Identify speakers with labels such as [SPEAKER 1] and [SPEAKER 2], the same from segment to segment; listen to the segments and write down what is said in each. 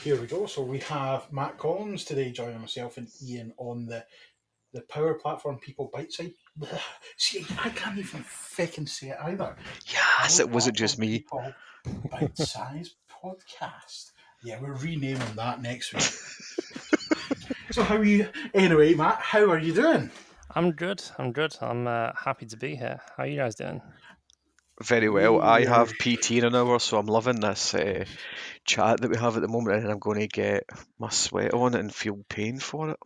[SPEAKER 1] Here we go. So we have Matt Collins today joining myself and Ian on the Power Platform People Bite Side. See, I can't even fucking say it either.
[SPEAKER 2] Yes,
[SPEAKER 1] Power
[SPEAKER 2] it wasn't just
[SPEAKER 1] Platform
[SPEAKER 2] me.
[SPEAKER 1] People Bite Size Podcast. Yeah, we're renaming that next week. So how are you? Anyway, Matt, how are you doing?
[SPEAKER 3] I'm good. I'm happy to be here. How are you guys doing?
[SPEAKER 2] Very well. I have PT in an hour, so I'm loving this chat that we have at the moment, and I'm going to get my sweat on it and feel pain for it.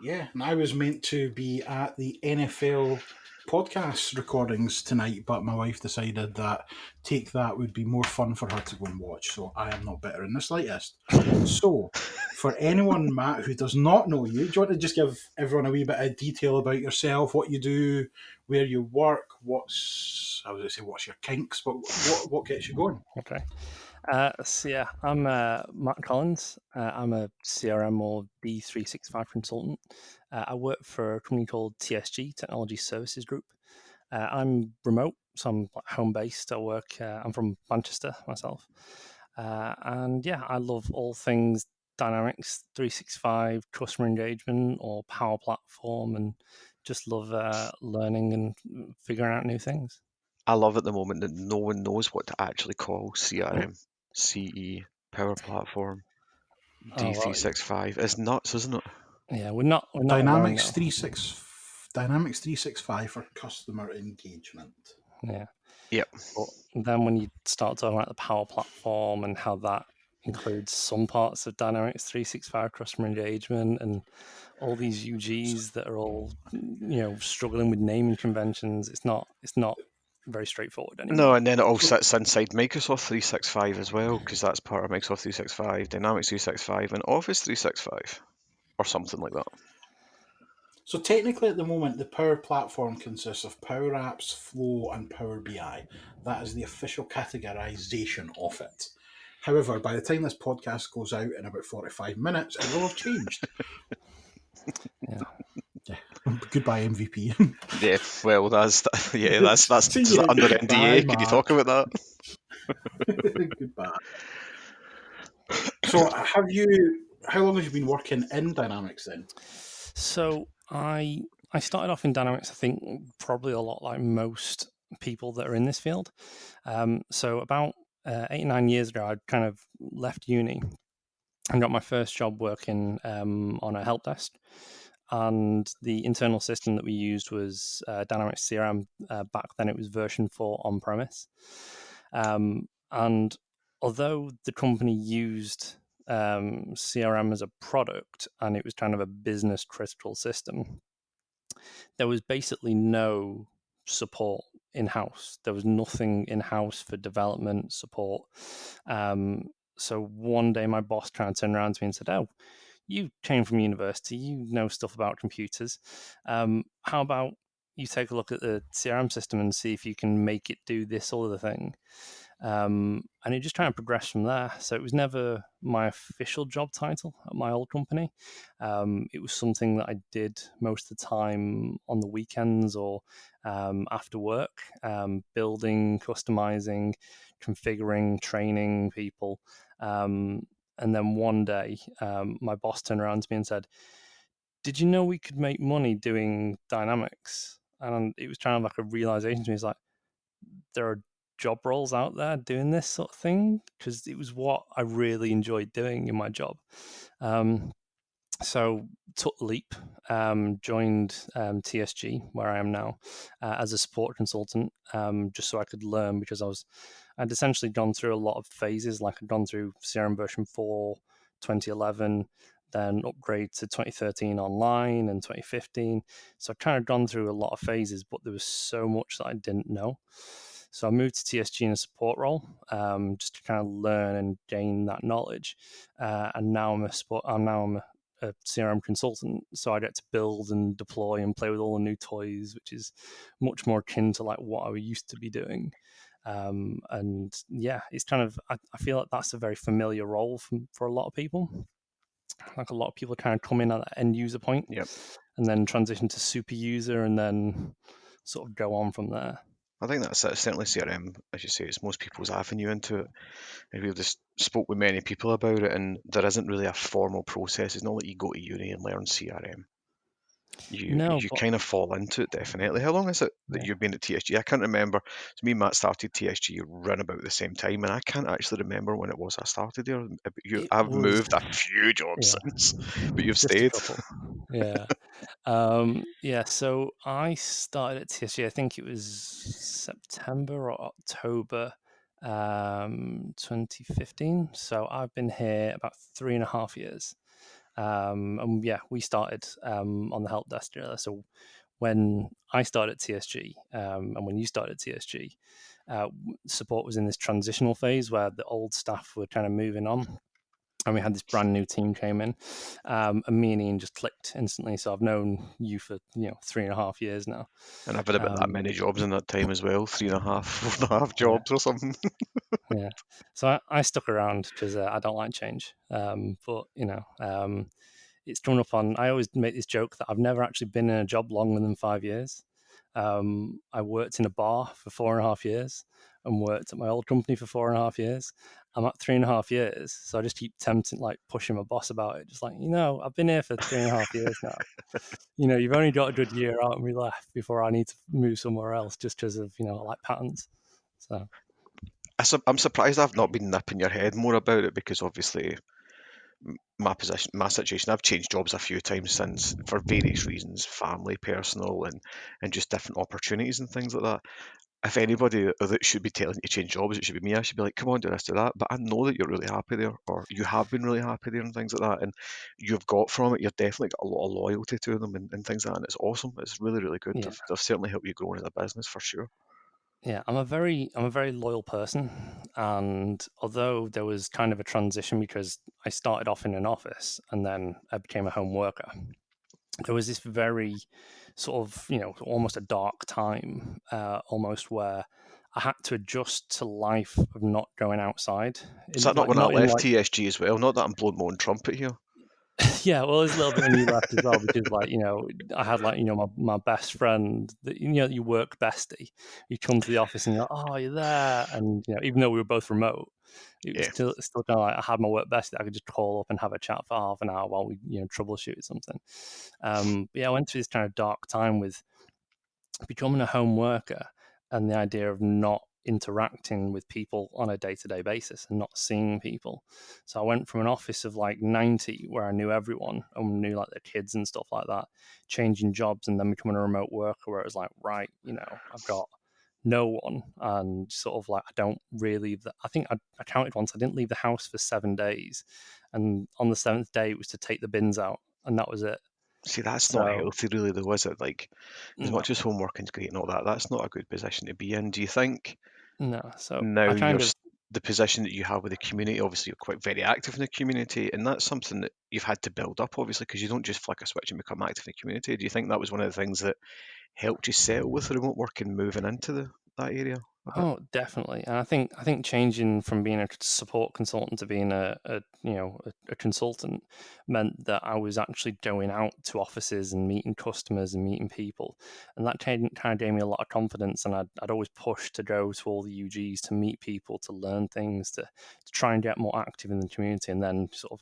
[SPEAKER 1] Yeah, and I was meant to be at the NFL podcast recordings tonight, but my wife decided that take that would be more fun for her to go and watch, so I am not bitter in the slightest. So, for anyone, Matt, who does not know you, do you want to just give everyone a wee bit of detail about yourself, what you do, where you work, I was going to say what's your kinks, but what gets you going?
[SPEAKER 3] Okay. I'm Mark Collins. I'm a CRM or D365 consultant. I work for a company called TSG, Technology Services Group. I'm remote, so I'm home based. I'm from Manchester myself. And yeah, I love all things Dynamics 365, customer engagement, or Power Platform, and just love learning and figuring out new things.
[SPEAKER 2] I love at the moment that no one knows what to actually call CRM, CE, Power Platform,
[SPEAKER 3] Oh, well,
[SPEAKER 2] D365. It's nuts, isn't it?
[SPEAKER 3] yeah, we're not alone
[SPEAKER 1] Dynamics
[SPEAKER 3] now.
[SPEAKER 1] 365 for customer engagement.
[SPEAKER 3] Yeah.
[SPEAKER 2] Yep.
[SPEAKER 3] But then when you start talking about the Power Platform and how that includes some parts of Dynamics 365 customer engagement and all these UGs that are all struggling with naming conventions, it's not very straightforward anymore.
[SPEAKER 2] No, and then it all sits inside Microsoft 365 as well, because that's part of Microsoft 365, Dynamics 365, and Office 365, or something like that.
[SPEAKER 1] So technically at the moment, the Power Platform consists of Power Apps, Flow, and Power BI. That is the official categorization of it. However, by the time this podcast goes out in about 45 minutes, it will have changed.
[SPEAKER 3] Yeah.
[SPEAKER 1] Yeah. Goodbye, MVP.
[SPEAKER 2] Yeah, well, that's
[SPEAKER 1] See you.
[SPEAKER 2] under
[SPEAKER 1] Bye,
[SPEAKER 2] NDA. Can you
[SPEAKER 1] Mark.
[SPEAKER 2] talk about that?
[SPEAKER 1] Goodbye. So how long have you been working in Dynamics then?
[SPEAKER 3] So I started off in Dynamics, I think probably a lot like most people that are in this field. So about 8 or 9 years ago, I kind of left uni and got my first job working on a help desk. And the internal system that we used was Dynamics CRM. Back then, it was version 4 on premise. And although the company used CRM as a product and it was kind of a business critical system, there was basically no support in house. There was nothing in house for development support. So one day, my boss kind of turned around to me and said, "Oh, you came from university, you know stuff about computers. How about you take a look at the CRM system and see if you can make it do this or the thing?" And it just kind of progressed from there. So it was never my official job title at my old company. It was something that I did most of the time on the weekends or after work, building, customizing, configuring, training people. And then one day, my boss turned around to me and said, "Did you know we could make money doing Dynamics?" And it was kind of like a realization to me. It's like, there are job roles out there doing this sort of thing, because it was what I really enjoyed doing in my job. So took the leap, joined TSG, where I am now, as a support consultant, just so I could learn, because I'd essentially gone through a lot of phases. Like I'd gone through CRM version 4, 2011, then upgrade to 2013 online and 2015. So I'd kind of gone through a lot of phases, but there was so much that I didn't know. So I moved to TSG in a support role, just to kind of learn and gain that knowledge. And now I'm a CRM consultant, so I get to build and deploy and play with all the new toys, which is much more akin to like what I used to be doing. And yeah, it's kind of, I feel like that's a very familiar role for a lot of people. Like a lot of people kind of come in at that end user point,
[SPEAKER 2] Yep.
[SPEAKER 3] and then transition to super user, and then sort of go on from there.
[SPEAKER 2] I think that's it. Certainly CRM, as you say, it's most people's avenue into it. And we've just spoke with many people about it, and there isn't really a formal process. It's not like you go to uni and learn CRM.
[SPEAKER 3] No,
[SPEAKER 2] You
[SPEAKER 3] but
[SPEAKER 2] kind of fall into it, definitely. How long is it that
[SPEAKER 3] yeah,
[SPEAKER 2] you've been at TSG? I can't remember. So me and Matt started TSG around about the same time, and I can't actually remember when it was I started there.
[SPEAKER 3] it
[SPEAKER 2] I've
[SPEAKER 3] was
[SPEAKER 2] moved a few jobs
[SPEAKER 3] yeah,
[SPEAKER 2] since, but you've
[SPEAKER 3] just a
[SPEAKER 2] stayed.
[SPEAKER 3] couple. Yeah. Yeah, so I started at TSG, I think it was September or October 2015. So I've been here about 3.5 years. And yeah, we started on the help desk together. So when I started at TSG and when you started at TSG, support was in this transitional phase where the old staff were kind of moving on, and we had this brand new team came in, and me and Ian just clicked instantly. So I've known you for 3.5 years now.
[SPEAKER 2] And I've had about that
[SPEAKER 3] Um,
[SPEAKER 2] many jobs in that time as well, 3.5, 4.5
[SPEAKER 3] yeah,
[SPEAKER 2] jobs or something.
[SPEAKER 3] yeah. So I stuck around because I don't like change. But it's coming up on. I always make this joke that I've never actually been in a job longer than 5 years. I worked in a bar for 4.5 years and worked at my old company for 4.5 years. I'm at 3.5 years, so I just keep tempting, like pushing my boss about it, just like, I've been here for 3.5 years now. You've only got a good year out and we left before I need to move somewhere else just because of, I like patterns. So,
[SPEAKER 2] I'm surprised I've not been nipping your head more about it because obviously my situation, I've changed jobs a few times since for various reasons, family, personal, and just different opportunities and things like that. If anybody that should be telling you to change jobs, it should be me. I should be like, come on, do this, do that. But I know that you're really happy there, or you have been really happy there, and things like that. And you've got from it, you've definitely got a lot of loyalty to them and things like that. And it's awesome. It's really, really good.
[SPEAKER 3] yeah.
[SPEAKER 2] They've certainly helped you grow as a business for sure.
[SPEAKER 3] Yeah, I'm a very loyal person, and although there was kind of a transition because I started off in an office and then I became a home worker, there was this very sort of almost a dark time, almost where I had to adjust to life of not going outside,
[SPEAKER 2] Is that not
[SPEAKER 3] like
[SPEAKER 2] when I
[SPEAKER 3] not in
[SPEAKER 2] left
[SPEAKER 3] like
[SPEAKER 2] TSG as well? Not that I'm blowing my own trumpet here.
[SPEAKER 3] yeah, well, there's a little bit when you left as well because, like, I had like my best friend, that your work bestie. You come to the office and you're like, oh, you're there, and even though we were both remote, it was
[SPEAKER 2] Yeah.
[SPEAKER 3] still kind of like I had my work bestie that I could just call up and have a chat for half an hour while we troubleshoot something. But yeah, I went through this kind of dark time with becoming a home worker and the idea of not interacting with people on a day-to-day basis and not seeing people. So I went from an office of like 90 where I knew everyone and knew like their kids and stuff like that, changing jobs and then becoming a remote worker where it was like, right, I've got no one and sort of like I don't really leave I think I counted once, I didn't leave the house for 7 days, and on the seventh day it was to take the bins out and that was it.
[SPEAKER 2] See, that's not
[SPEAKER 3] So
[SPEAKER 2] healthy, really, though, is it? Like, as
[SPEAKER 3] no,
[SPEAKER 2] much as home working's great and all that, that's not a good position to be in. Do you think
[SPEAKER 3] no. So
[SPEAKER 2] now
[SPEAKER 3] I kind of
[SPEAKER 2] the position that you have with the community, obviously you're quite very active in the community, and that's something that you've had to build up, obviously, because you don't just flick a switch and become active in the community. Do you think that was one of the things that helped you settle with the remote working, moving into that area a bit?
[SPEAKER 3] Oh, definitely. And I think changing from being a support consultant to being a consultant meant that I was actually going out to offices and meeting customers and meeting people, and that kind of gave me a lot of confidence. And I'd always push to go to all the UGs to meet people, to learn things, to try and get more active in the community, and then sort of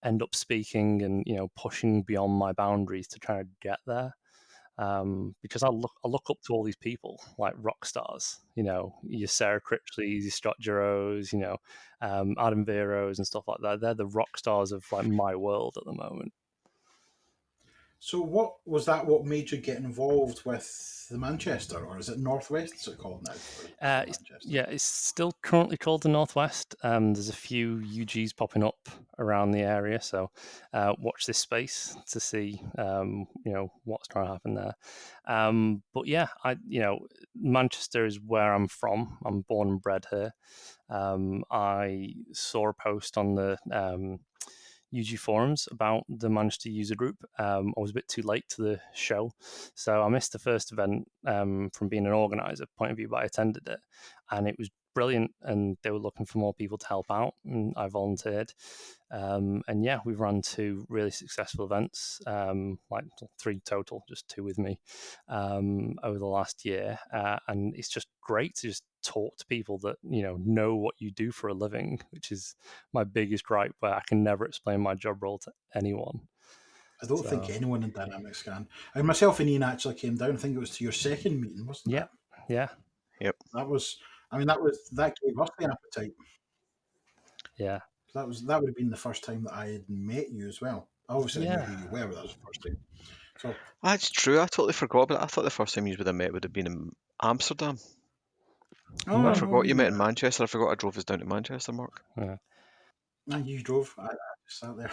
[SPEAKER 3] end up speaking and pushing beyond my boundaries to try to get there. Because I look up to all these people like rock stars, your Sarah Critchleys, your Scott Giroux, Adam Veros and stuff like that. They're the rock stars of like my world at the moment.
[SPEAKER 1] So, what was that? What made you get involved with the Manchester, or is it Northwest? Is it called now for Manchester?
[SPEAKER 3] Yeah, it's still currently called the Northwest. There's a few UGs popping up around the area, so watch this space to see, what's going to happen there. But yeah, Manchester is where I'm from. I'm born and bred here. I saw a post on the UG forums about the Manchester user group. I was a bit too late to the show, so I missed the first event from being an organizer point of view, but I attended it, and it was brilliant, and they were looking for more people to help out, and I volunteered. And yeah, we've run 2 really successful events, like 3 total, just 2 with me, over the last year. And it's just great to just talk to people that know what you do for a living, which is my biggest gripe, where I can never explain my job role to anyone.
[SPEAKER 1] I don't think anyone in Dynamics can. And myself and Ian actually came down. I think it was to your second meeting, wasn't it?
[SPEAKER 3] Yeah.
[SPEAKER 2] Yep.
[SPEAKER 1] That gave us the appetite.
[SPEAKER 3] Yeah.
[SPEAKER 1] That would have been the first time that I had met you as well. Obviously, I knew who you were, but that was the first time. So
[SPEAKER 2] That's true. I totally forgot about it. I thought the first time you would have met would have been in Amsterdam. I forgot you met in Manchester. I forgot I drove us down to Manchester, Mark.
[SPEAKER 3] Yeah.
[SPEAKER 1] And you drove. I just sat there.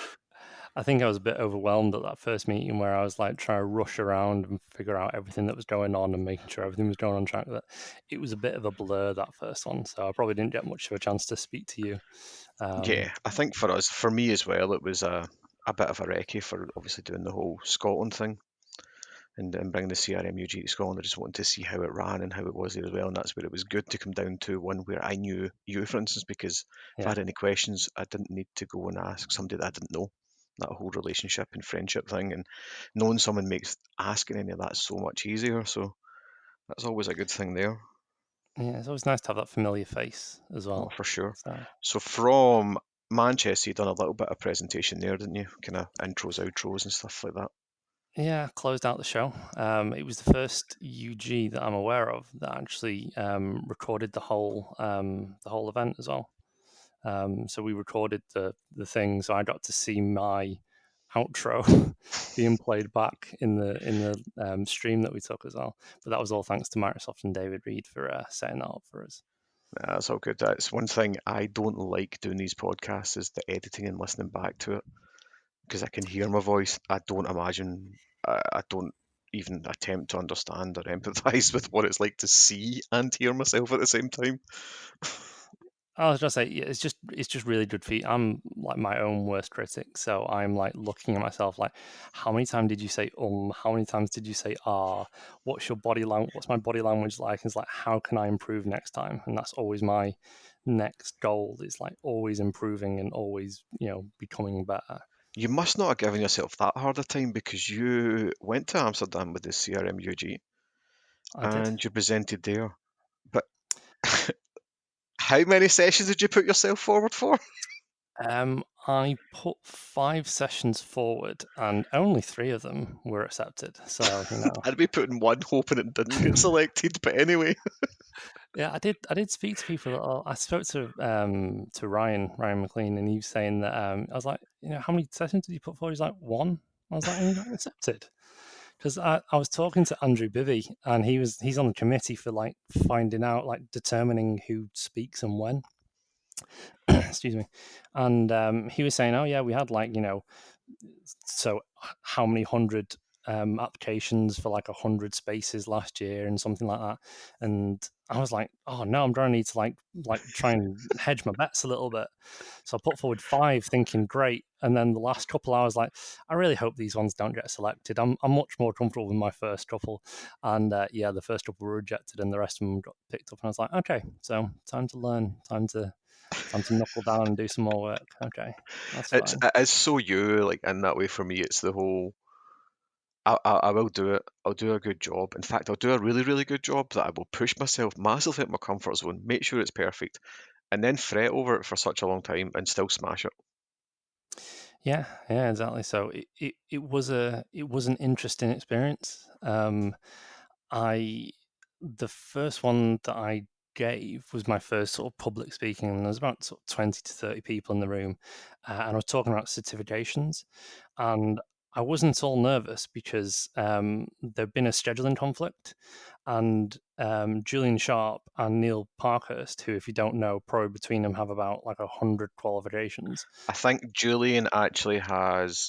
[SPEAKER 3] I think I was a bit overwhelmed at that first meeting, where I was like trying to rush around and figure out everything that was going on and making sure everything was going on track. That it was a bit of a blur, that first one, so I probably didn't get much of a chance to speak to you.
[SPEAKER 2] Yeah, I think for me as well, it was a bit of a recce for obviously doing the whole Scotland thing and bringing the CRMUG to Scotland. I just wanted to see how it ran and how it was there as well, and that's where it was good to come down to one where I knew you, for instance, because if I had any questions, I didn't need to go and ask somebody that I didn't know. That whole relationship and friendship thing, and knowing someone makes asking any of that so much easier. So that's always a good thing there.
[SPEAKER 3] Yeah, it's always nice to have that familiar face as well.
[SPEAKER 2] Oh, for sure.
[SPEAKER 3] So.
[SPEAKER 2] So from Manchester, you done a little bit of presentation there, didn't you? Kind of intros, outros, and stuff like that.
[SPEAKER 3] Yeah, closed out the show. It was the first UG that I'm aware of that actually recorded the whole event as well. So we recorded the thing, so I got to see my outro being played back in the stream that we took as well. But that was all thanks to Microsoft and David Reed for setting that up for us.
[SPEAKER 2] That's all good. That's one thing I don't like doing these podcasts is the editing and listening back to it because I can hear my voice. I don't imagine, I don't even attempt to understand or empathize with what it's like to see and hear myself at the same time.
[SPEAKER 3] I was just say, yeah, it's just really good feat. I'm like my own worst critic, so I'm like looking at myself like, how many times did you say How many times did you say ah? What's your body language? What's my body language like? It's like, how can I improve next time? And that's always my next goal. It's like always improving and always becoming better.
[SPEAKER 2] You must not have given yourself that hard a time because you went to Amsterdam with the CRMUG
[SPEAKER 3] I did.
[SPEAKER 2] and you presented there. But how many sessions did you put yourself forward for?
[SPEAKER 3] I put 5 sessions forward, and only 3 of them were accepted. So
[SPEAKER 2] I'd be putting one hoping it didn't get selected, but anyway.
[SPEAKER 3] Yeah, I did speak to people. I spoke to Ryan McLean, and he was saying that I was like, how many sessions did you put forward? He's like 1. I was like, and you got accepted. Because I was talking to Andrew Bivy, and he's on the committee for like finding out, like determining who speaks and when. Excuse me. And he was saying, oh yeah, we had like so how many hundred applications for like 100 spaces last year and something like that. And I was like, oh no, I'm going to need to like try and hedge my bets a little bit. So I put forward 5 thinking great. And then the last couple hours, like, I really hope these ones don't get selected. I'm much more comfortable with my first couple. And yeah, the first couple were rejected and the rest of them got picked up. And I was like, okay, so time to learn, time to knuckle down and do some more work. Okay, that's fine.
[SPEAKER 2] It's so you, like, in that way for me, it's the whole, I will do it. I'll do a good job. In fact, I'll do a really, really good job that I will push myself massively out my comfort zone, make sure it's perfect, and then fret over it for such a long time and still smash it.
[SPEAKER 3] Yeah, exactly. So it was an interesting experience. I The first one that I gave was my first sort of public speaking, and there was about sort of 20 to 30 people in the room, and I was talking about certifications, and I wasn't all nervous because there'd been a scheduling conflict, and Julian Sharp and Neil Parkhurst, who, if you don't know, probably between them have about like 100 qualifications.
[SPEAKER 2] I think Julian actually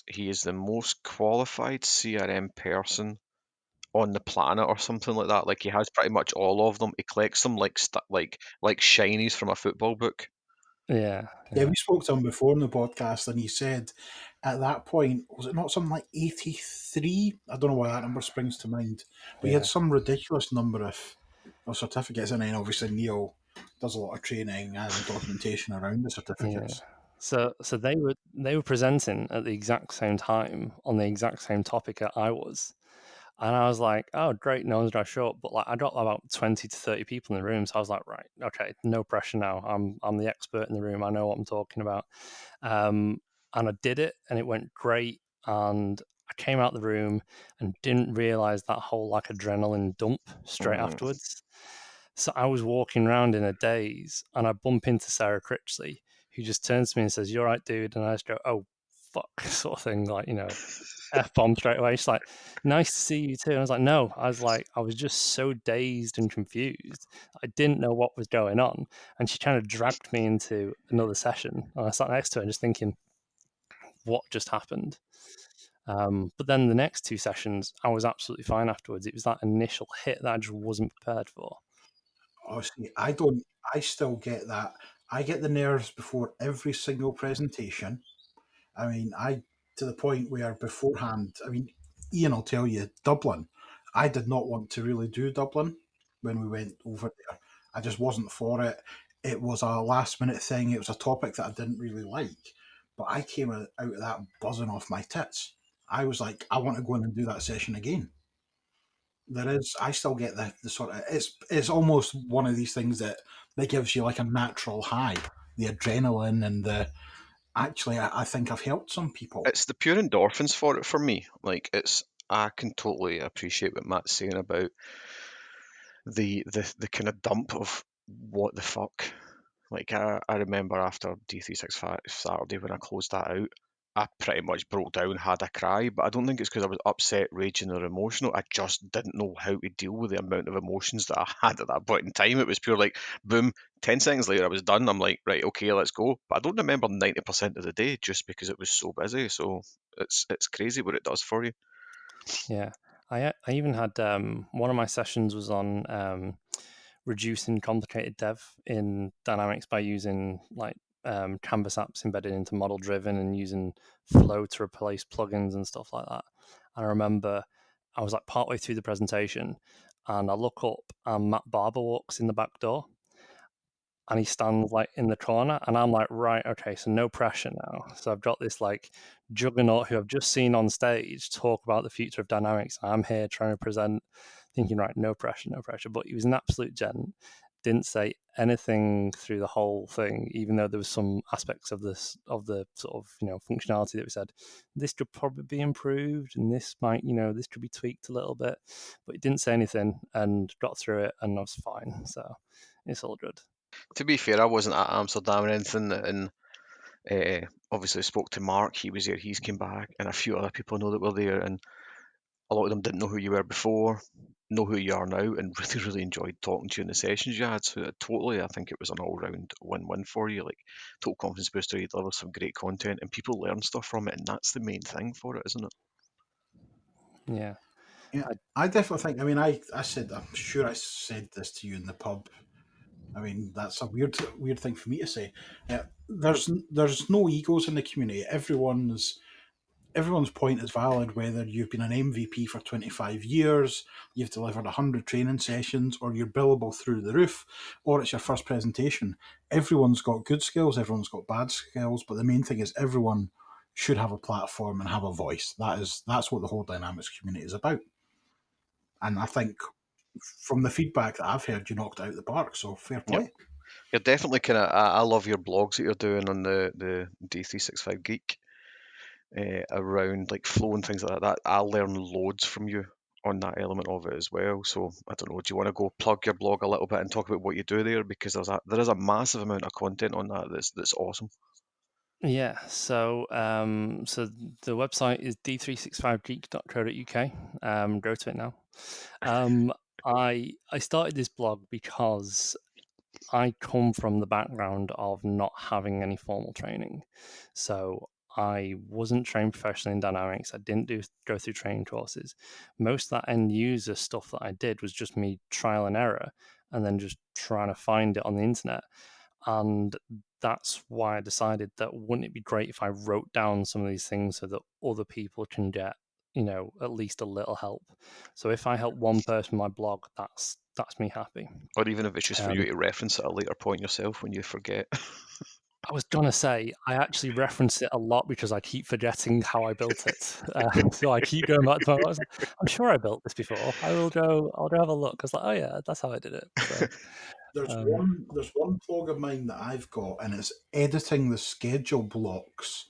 [SPEAKER 2] he is the most qualified CRM person on the planet or something like that. Like he has pretty much all of them. He collects them like like shinies from a football book.
[SPEAKER 3] Yeah.
[SPEAKER 1] Yeah, we spoke to him before in the podcast, and he said at that point, was it not something like 83? I don't know why that number springs to mind, but he had some ridiculous number of certificates, and then obviously Neil does a lot of training and documentation around the certificates.
[SPEAKER 3] So they were presenting at the exact same time on the exact same topic that I was. And I was like, oh, great, no one's going to show up. But like, I got about 20 to 30 people in the room. So I was like, right, okay, no pressure now. I'm the expert in the room. I know what I'm talking about. And I did it, and it went great. And I came out the room and didn't realize that whole like adrenaline dump straight afterwards. So I was walking around in a daze, and I bump into Sarah Critchley, who just turns to me and says, "You're right, dude." And I just go, "Oh, fuck," sort of thing, like, F bomb straight away. She's like, "Nice to see you too." And I was like, "No," I was just so dazed and confused. I didn't know what was going on. And she kind of dragged me into another session. And I sat next to her and just thinking, what just happened? But then the next two sessions, I was absolutely fine afterwards. It was that initial hit that I just wasn't prepared for.
[SPEAKER 1] Honestly, I don't. I still get that. I get the nerves before every single presentation. I mean, I to the point where beforehand, I mean, Ian will tell you, Dublin. I did not want to really do Dublin when we went over there. I just wasn't for it. It was a last minute thing. It was a topic that I didn't really like, but I came out of that buzzing off my tits. I was like, I want to go in and do that session again. There is, I still get the sort of, it's almost one of these things that gives you like a natural high, the adrenaline and the, actually, I think I've helped some people.
[SPEAKER 2] It's the pure endorphins for it for me. Like I can totally appreciate what Matt's saying about the kind of dump of what the fuck. Like I remember after D365 Saturday when I closed that out, I pretty much broke down, had a cry, but I don't think it's because I was upset, raging, or emotional. I just didn't know how to deal with the amount of emotions that I had at that point in time. It was pure like, boom, 10 seconds later I was done. I'm like, right, okay, let's go. But I don't remember 90% of the day just because it was so busy. So it's crazy what it does for you.
[SPEAKER 3] Yeah. I even had one of my sessions was on reducing complicated dev in Dynamics by using like Canvas apps embedded into model driven and using Flow to replace plugins and stuff like that. And I remember I was like partway through the presentation and I look up and Matt Barber walks in the back door and he stands like in the corner and I'm like, right, okay, so no pressure now. So I've got this like juggernaut who I've just seen on stage talk about the future of dynamics. I'm here trying to present, thinking, right, no pressure, no pressure. But he was an absolute gent, didn't say anything through the whole thing, even though there was some aspects of this of the sort of functionality that we said this could probably be improved and this might this could be tweaked a little bit, but he didn't say anything and got through it and I was fine. So it's all good.
[SPEAKER 2] To be fair, I wasn't at Amsterdam or anything, and obviously spoke to Mark. He was there. He's came back, and a few other people know that were there, and a lot of them didn't know who you were before, know who you are now, and really, really enjoyed talking to you in the sessions you had. So totally, I think it was an all-round win-win for you. Like total confidence booster. You deliver some great content, and people learn stuff from it, and that's the main thing for it, isn't it?
[SPEAKER 3] Yeah.
[SPEAKER 1] Yeah, I definitely think. I mean, I said, I'm sure I said this to you in the pub. I mean, that's a weird thing for me to say. There's no egos in the community. Everyone's point is valid. Whether you've been an MVP for 25 years, you've delivered 100 training sessions, or you're billable through the roof, or it's your first presentation. Everyone's got good skills. Everyone's got bad skills. But the main thing is everyone should have a platform and have a voice. That's what the whole Dynamics community is about. And I think from the feedback that I've heard, you knocked it out the park. So fair
[SPEAKER 2] Yep.
[SPEAKER 1] play.
[SPEAKER 2] You're definitely kind of. I love your blogs that you're doing on the D365 Geek around like flow and things like that. I learn loads from you on that element of it as well. So I don't know. Do you want to go plug your blog a little bit and talk about what you do there? Because there is a massive amount of content on that that's awesome.
[SPEAKER 3] Yeah, so the website is d365geek.co.uk. Go to it now. I started this blog because I come from the background of not having any formal training. So I wasn't trained professionally in Dynamics. I didn't go through training courses. Most of that end user stuff that I did was just me trial and error and then just trying to find it on the internet. And that's why I decided that wouldn't it be great if I wrote down some of these things so that other people can get at least a little help. So if I help one person with my blog, that's me happy.
[SPEAKER 2] Or even if it's just for you to reference at a later point yourself when you forget.
[SPEAKER 3] I was gonna say I actually reference it a lot because I keep forgetting how I built it. So I keep going back to my. I'm sure I built this before. I'll go have a look. I was like, oh yeah, that's how I did it. So
[SPEAKER 1] There's one blog of mine that I've got, and it's editing the schedule blocks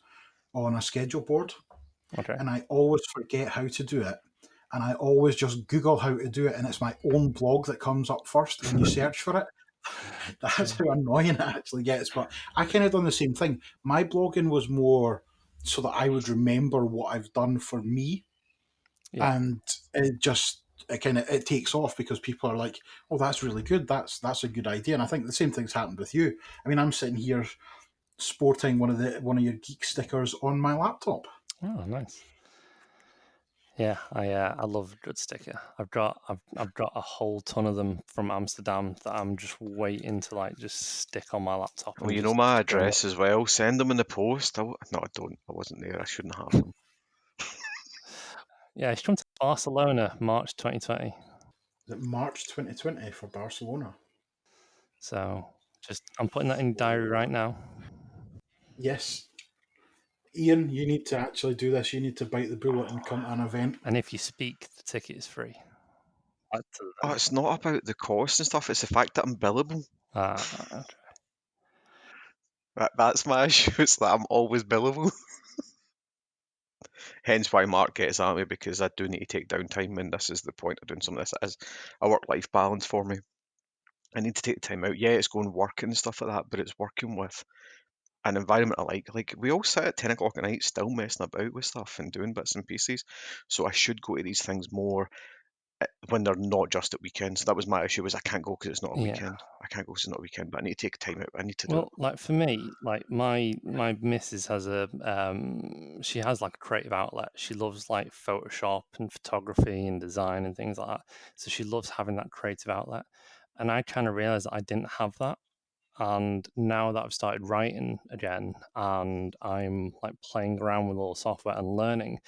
[SPEAKER 1] on a schedule board.
[SPEAKER 3] okay.
[SPEAKER 1] And I always forget how to do it. And I always just Google how to do it, and it's my own blog that comes up first when you search for it. That's how annoying it actually gets. But I kind of done the same thing. My blogging was more so that I would remember what I've done for me,
[SPEAKER 3] Yeah.
[SPEAKER 1] and it takes off because people are like, "Oh, that's really good. That's a good idea." And I think the same thing's happened with you. I mean, I'm sitting here sporting one of your geek stickers on my laptop.
[SPEAKER 3] Oh, nice. Yeah, I love a good sticker. I've got a whole ton of them from Amsterdam that I'm just waiting to like just stick on my laptop
[SPEAKER 2] Well,
[SPEAKER 3] and
[SPEAKER 2] you know
[SPEAKER 3] just
[SPEAKER 2] my
[SPEAKER 3] go
[SPEAKER 2] address as well. Send them in the post. No, I don't. I wasn't there. I shouldn't have them.
[SPEAKER 3] Yeah, she's come to Barcelona, March 2020.
[SPEAKER 1] Is it March 2020 for Barcelona?
[SPEAKER 3] So I'm putting that in diary right now.
[SPEAKER 1] Yes. Ian, you need to actually do this. You need to bite the bullet and come to an event.
[SPEAKER 3] And if you speak, the ticket is free.
[SPEAKER 2] Oh, it's not about the cost and stuff. It's the fact that I'm billable.
[SPEAKER 3] Okay.
[SPEAKER 2] That's my issue. It's that I'm always billable. Hence why Mark gets at me, because I do need to take downtime, and this is the point of doing some of this. It is a work-life balance for me. I need to take the time out. Yeah, it's going working and stuff like that, but it's working with an environment I like. Like, we all sit at 10 o'clock at night still messing about with stuff and doing bits and pieces. So I should go to these things more when they're not just at weekends. That was my issue, was I can't go because it's not a
[SPEAKER 3] Yeah.
[SPEAKER 2] weekend. I can't go because it's not a weekend, but I need to take time out. I need to do
[SPEAKER 3] Well,
[SPEAKER 2] it.
[SPEAKER 3] like for me, like my missus has she has like a creative outlet. She loves like Photoshop and photography and design and things like that. So she loves having that creative outlet. And I kind of realized that I didn't have that. And now that I've started writing again and I'm like playing around with all the software and learning,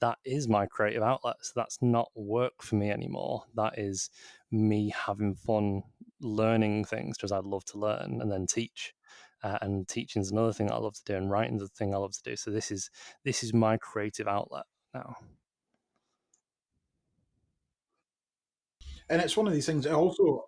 [SPEAKER 3] that is my creative outlet. So that's not work for me anymore. That is me having fun learning things because I love to learn and then teach. And teaching is another thing I love to do, and writing is the thing I love to do. So this is my creative outlet now.
[SPEAKER 1] And it's one of these things. It also,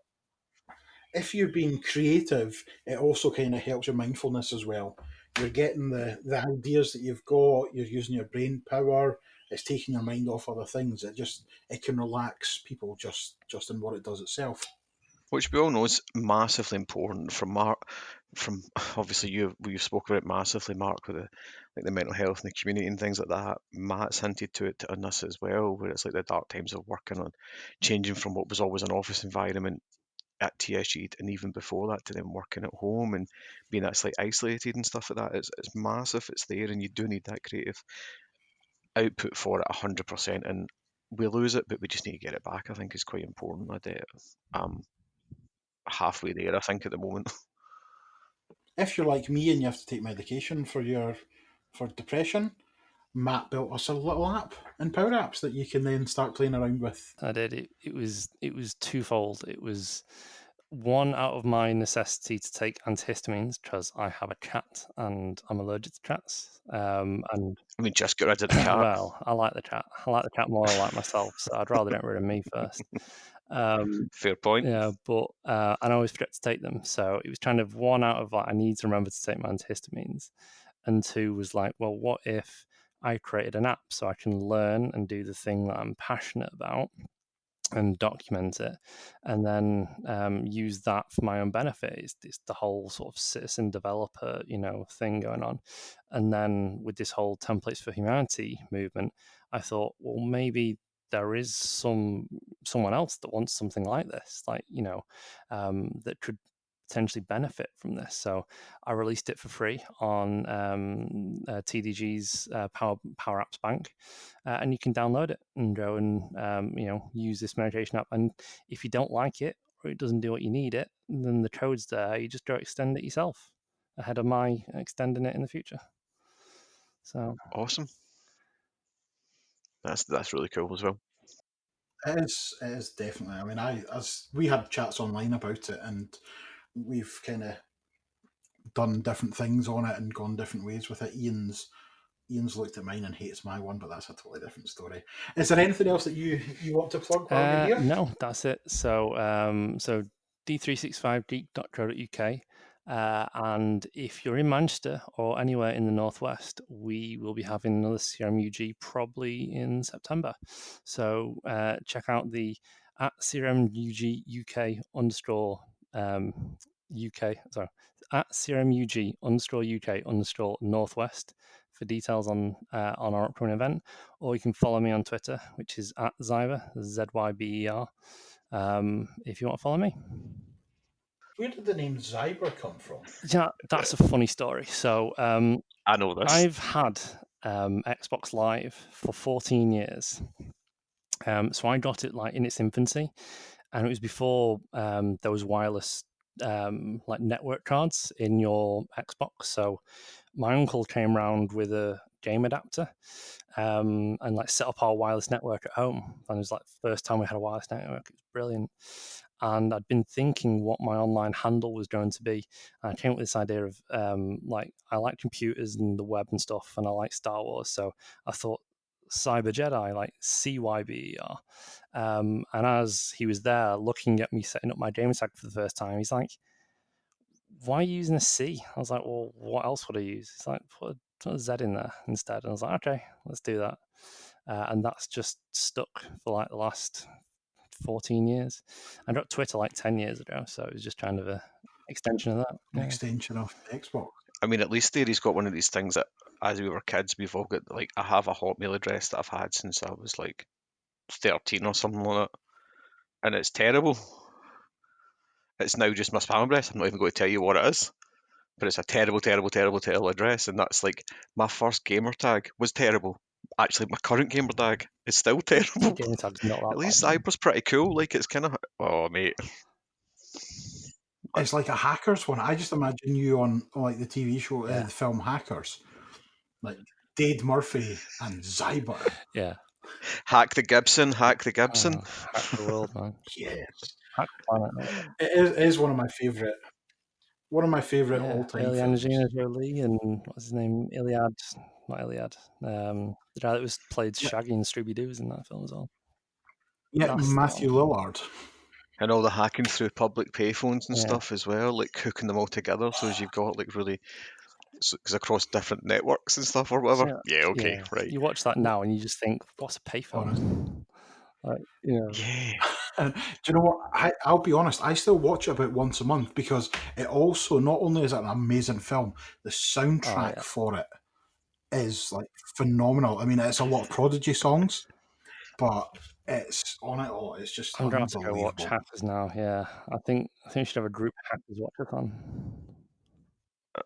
[SPEAKER 1] if you're being creative, it also kind of helps your mindfulness as well. You're getting the ideas that you've got. You're using your brain power. It's taking your mind off other things. It can relax people just in what it does itself.
[SPEAKER 2] Which we all know is massively important. From Mark, from obviously we've spoken about it massively, Mark, with the mental health and the community and things like that. Matt's hinted to it on us as well, where it's like the dark times of working on changing from what was always an office environment at TSG, and even before that, to them working at home and being that slight isolated and stuff like that. It's massive. It's there, and you do need that creative output for it 100%. And we lose it, but we just need to get it back. I think is quite important. I'm halfway there, I think, at the moment.
[SPEAKER 1] If you're like me and you have to take medication for depression, Matt built us a little app and Power Apps that you can then start playing around with.
[SPEAKER 3] I did. It was twofold. It was one, out of my necessity to take antihistamines because I have a cat and I'm allergic to cats. And
[SPEAKER 2] I mean, just get rid of the cat.
[SPEAKER 3] well, I like the cat. I like the cat more than I like myself, so I'd rather get rid of me first.
[SPEAKER 2] Fair point.
[SPEAKER 3] Yeah, but and I always forget to take them. So it was kind of one, out of like I need to remember to take my antihistamines, and two was like, well, what if I created an app so I can learn and do the thing that I'm passionate about and document it, and then use that for my own benefit. It's the whole sort of citizen developer, thing going on. And then with this whole Templates for Humanity movement, I thought, well, maybe there is someone else that wants something like this, like that could potentially benefit from this. So I released it for free on TDG's Power Apps Bank, and you can download it and go and use this meditation app. And if you don't like it or it doesn't do what you need it, then the code's there. You just go extend it yourself ahead of my extending it in the future. So
[SPEAKER 2] Awesome. That's really cool as well.
[SPEAKER 1] It is definitely. I mean, as we had chats online about it, and we've kind of done different things on it and gone different ways with it. Ian's looked at mine and hates my one, but that's a totally different story. Is there anything else that you want to plug while you're here?
[SPEAKER 3] No, that's it. So d365geek.co.uk. And if you're in Manchester or anywhere in the Northwest, we will be having another CRMUG probably in September. So check out the at CRMUG UK underscore UK, sorry, at CRMUG underscore UK underscore Northwest for details on our upcoming event, or you can follow me on Twitter, which is at Zyber, Zyber. If you want to follow me.
[SPEAKER 1] Where did the name Zyber come from?
[SPEAKER 3] Yeah, that's a funny story. So
[SPEAKER 2] I know this.
[SPEAKER 3] I've had Xbox Live for 14 years. So I got it like in its infancy, and it was before there was wireless like network cards in your Xbox. So my uncle came round with a game adapter and like set up our wireless network at home. And it was like the first time we had a wireless network. It was brilliant. And I'd been thinking what my online handle was going to be. And I came up with this idea of like I like computers and the web and stuff, and I like Star Wars. So I thought Cyber Jedi, like CYBER. And as he was there looking at me setting up my gamer tag for the first time, he's like, why are you using a C? I was like, well, what else would I use? He's like, put a Z in there instead. And I was like, okay, let's do that. And that's just stuck for like the last 14 years. I got Twitter like 10 years ago, so it was just kind of a extension of that.
[SPEAKER 1] An
[SPEAKER 3] Yeah.
[SPEAKER 1] extension of Xbox.
[SPEAKER 2] I mean, at least there he's got one of these things that, as we were kids, we've all got. Like, I have a Hotmail address that I've had since I was like 13 or something like that, and it's terrible. It's now just my spam address. I'm not even going to tell you what it is, but it's a terrible, terrible, terrible, terrible address, and that's like my first gamer tag was terrible. Actually, my current gamer tag is still terrible.
[SPEAKER 3] Gamer tag's not that
[SPEAKER 2] At least
[SPEAKER 3] bad.
[SPEAKER 2] Cyber's pretty cool. Like, it's kind of, oh mate,
[SPEAKER 1] It's like a hackers one. I just imagine you on like the TV show,
[SPEAKER 3] Yeah.
[SPEAKER 1] the film Hackers, like Dade Murphy and Zyber.
[SPEAKER 3] Yeah.
[SPEAKER 2] hack the Gibson, hack the Gibson.
[SPEAKER 3] Hack the world, man.
[SPEAKER 1] Yes,
[SPEAKER 3] Hack the planet. Man.
[SPEAKER 1] it is one of my favorite. One of my favorite
[SPEAKER 3] Yeah,
[SPEAKER 1] all-time
[SPEAKER 3] early
[SPEAKER 1] films.
[SPEAKER 3] Angelina Jolie and what's his name? Iliad, not Iliad. The guy that was played
[SPEAKER 1] Yeah.
[SPEAKER 3] Shaggy and Scooby Doo's in that film as well.
[SPEAKER 1] Yeah,
[SPEAKER 3] That's the
[SPEAKER 1] Matthew
[SPEAKER 3] one.
[SPEAKER 1] Lillard.
[SPEAKER 2] And all the hacking through public payphones and
[SPEAKER 3] Yeah.
[SPEAKER 2] stuff as well, like hooking them all together so as you've got like really, because across different networks and stuff or whatever.
[SPEAKER 3] So,
[SPEAKER 2] Yeah, okay,
[SPEAKER 3] yeah.
[SPEAKER 2] right.
[SPEAKER 3] You watch that now and you just think, what's a
[SPEAKER 1] Honest.
[SPEAKER 3] payphone? Like, you know,
[SPEAKER 2] Yeah.
[SPEAKER 1] And do you know what? I'll be honest. I still watch it about once a month because it also not only is it an amazing film, the soundtrack
[SPEAKER 3] yeah.
[SPEAKER 1] for it is like phenomenal. I mean, it's a lot of Prodigy songs, but it's on it all. It's just
[SPEAKER 3] I'm gonna have to go watch
[SPEAKER 1] unbelievable.
[SPEAKER 3] Hackers now. Yeah, I think we should have a group Hackers watch-a-thon.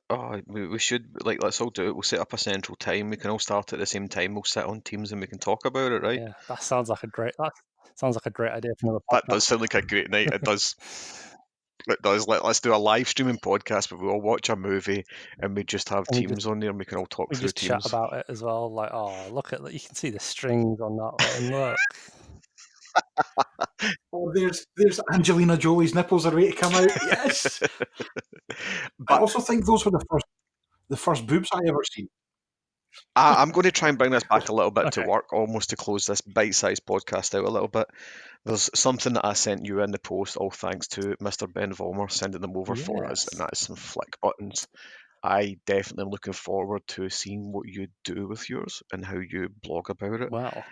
[SPEAKER 2] Oh, we should, like, let's all do it. We'll set up a central time. We can all start at the same time. We'll sit on Teams and we can talk about it, right?
[SPEAKER 3] Yeah, that sounds like a great idea for another
[SPEAKER 2] That
[SPEAKER 3] podcast.
[SPEAKER 2] does sound like a great night. It does. It does. Let's do a live streaming podcast, but we all watch a movie and we just have
[SPEAKER 3] And we
[SPEAKER 2] Teams on there and we can all talk
[SPEAKER 3] We
[SPEAKER 2] through
[SPEAKER 3] just chat
[SPEAKER 2] Teams.
[SPEAKER 3] about it as well. Like, oh, look at you can see the strings on that one. Look.
[SPEAKER 1] Oh, there's Angelina Jolie's nipples are ready to come out. Yes. I
[SPEAKER 2] But
[SPEAKER 1] also think those were the first boobs I ever seen.
[SPEAKER 2] I'm going to try and bring this back a little bit to
[SPEAKER 3] Okay.
[SPEAKER 2] work, almost to close this bite-sized podcast out a little bit. There's something that I sent you in the post, all thanks to Mr. Ben Vollmer sending them over for us, and
[SPEAKER 3] Yes.
[SPEAKER 2] that is some flick buttons. I definitely am looking forward to seeing what you do with yours and how you blog about it.
[SPEAKER 3] Well,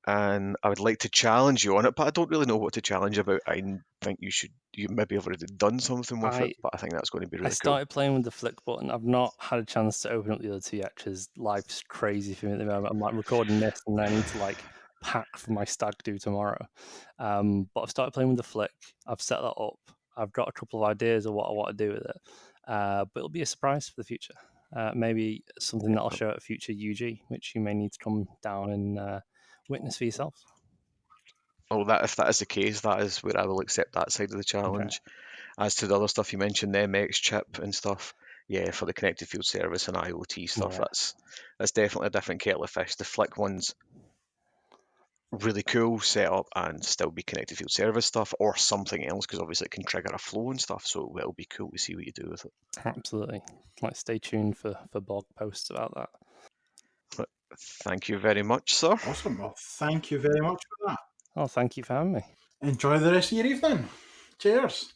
[SPEAKER 2] And I would like to challenge you on it, but I don't really know what to challenge about. I think you maybe have already done something with it, but I think that's going to be
[SPEAKER 3] I
[SPEAKER 2] really cool.
[SPEAKER 3] started playing with the flick button. I've not had a chance to open up the other two yet because life's crazy for me at the moment. I'm like recording this and then I need to like pack for my stag do tomorrow. But I've started playing with the flick. I've set that up. I've got a couple of ideas of what I want to do with it. But it'll be a surprise for the future. Maybe something that I'll show at a future UG, which you may need to come down and witness for yourself.
[SPEAKER 2] Oh, that if that is the case, that is where I will accept that side of the challenge. As to the other stuff you mentioned, the MX chip and stuff, yeah, for the connected field service and IoT stuff,
[SPEAKER 3] Yeah.
[SPEAKER 2] that's definitely a different kettle of fish. The flick ones, really cool setup and still be connected field service stuff, or something else, because obviously it can trigger a flow and stuff. So it'll be cool to see what you do with it.
[SPEAKER 3] Absolutely. Like, stay tuned for blog posts about that.
[SPEAKER 2] But thank you very much, sir.
[SPEAKER 1] Awesome. Well, thank you very much for that.
[SPEAKER 3] Oh, thank you for having me.
[SPEAKER 1] Enjoy the rest of your evening. Cheers.